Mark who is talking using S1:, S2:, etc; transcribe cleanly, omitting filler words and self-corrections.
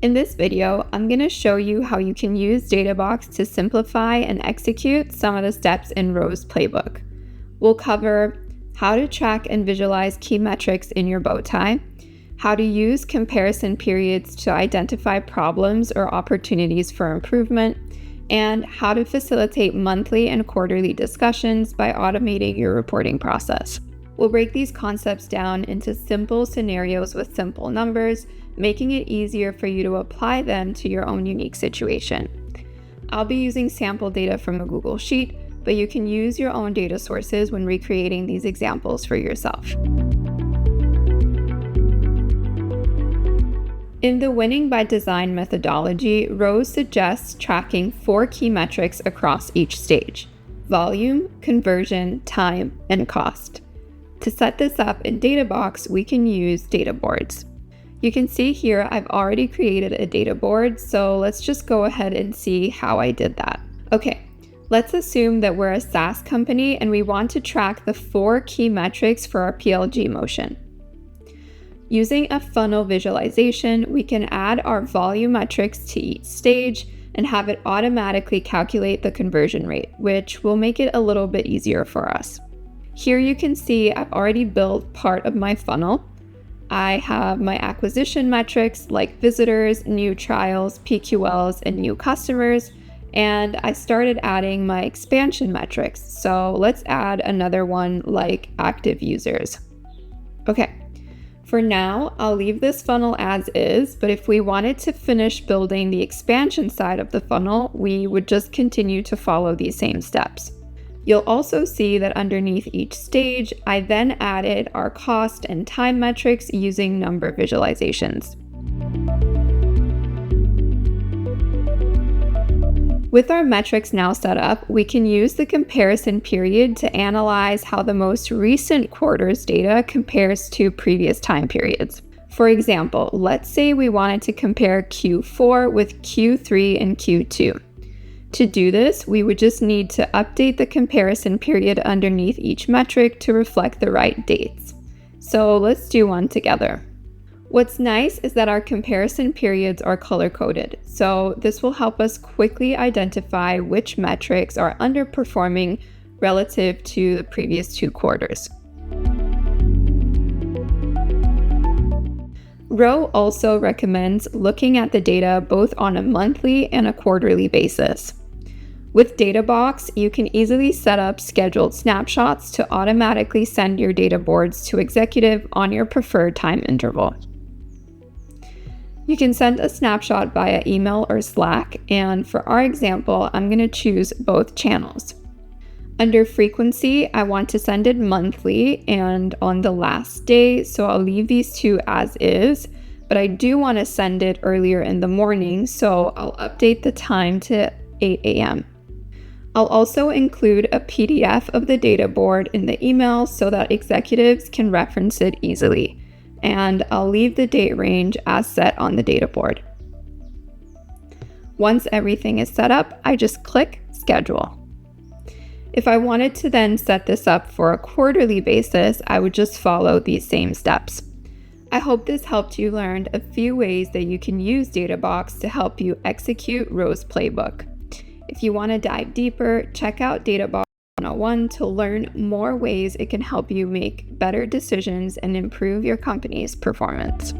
S1: In this video, I'm going to show you how you can use Databox to simplify and execute some of the steps in Ro's playbook. We'll cover how to track and visualize key metrics in your bow tie, how to use comparison periods to identify problems or opportunities for improvement, and how to facilitate monthly and quarterly discussions by automating your reporting process. We'll break these concepts down into simple scenarios with simple numbers, making it easier for you to apply them to your own unique situation. I'll be using sample data from a Google Sheet, but you can use your own data sources when recreating these examples for yourself. In the Winning by Design methodology, Rose suggests tracking 4 key metrics across each stage: volume, conversion, time, and cost. To set this up in Databox, we can use data boards. You can see here I've already created a data board, so let's just go ahead and see how I did that. Okay, let's assume that we're a SaaS company and we want to track the 4 key metrics for our PLG motion. Using a funnel visualization, we can add our volume metrics to each stage and have it automatically calculate the conversion rate, which will make it a little bit easier for us. Here you can see I've already built part of my funnel. I have my acquisition metrics like visitors, new trials, PQLs, and new customers, and I started adding my expansion metrics. So let's add another one like active users. Okay, for now, I'll leave this funnel as is, but if we wanted to finish building the expansion side of the funnel, we would just continue to follow these same steps. You'll also see that underneath each stage, I then added our cost and time metrics using number visualizations. With our metrics now set up, we can use the comparison period to analyze how the most recent quarter's data compares to previous time periods. For example, let's say we wanted to compare Q4 with Q3 and Q2. To do this, we would just need to update the comparison period underneath each metric to reflect the right dates. So let's do one together. What's nice is that our comparison periods are color-coded, so this will help us quickly identify which metrics are underperforming relative to the previous 2 quarters. Ro also recommends looking at the data both on a monthly and a quarterly basis. With Databox, you can easily set up scheduled snapshots to automatically send your data boards to executive on your preferred time interval. You can send a snapshot via email or Slack, and for our example, I'm going to choose both channels. Under frequency, I want to send it monthly and on the last day, so I'll leave these 2 as is, but I do want to send it earlier in the morning, so I'll update the time to 8 a.m. I'll also include a PDF of the data board in the email so that executives can reference it easily, and I'll leave the date range as set on the data board. Once everything is set up, I just click Schedule. If I wanted to then set this up for a quarterly basis, I would just follow these same steps. I hope this helped you learn a few ways that you can use Databox to help you execute Ro's playbook. If you want to dive deeper, check out Databox 101 to learn more ways it can help you make better decisions and improve your company's performance.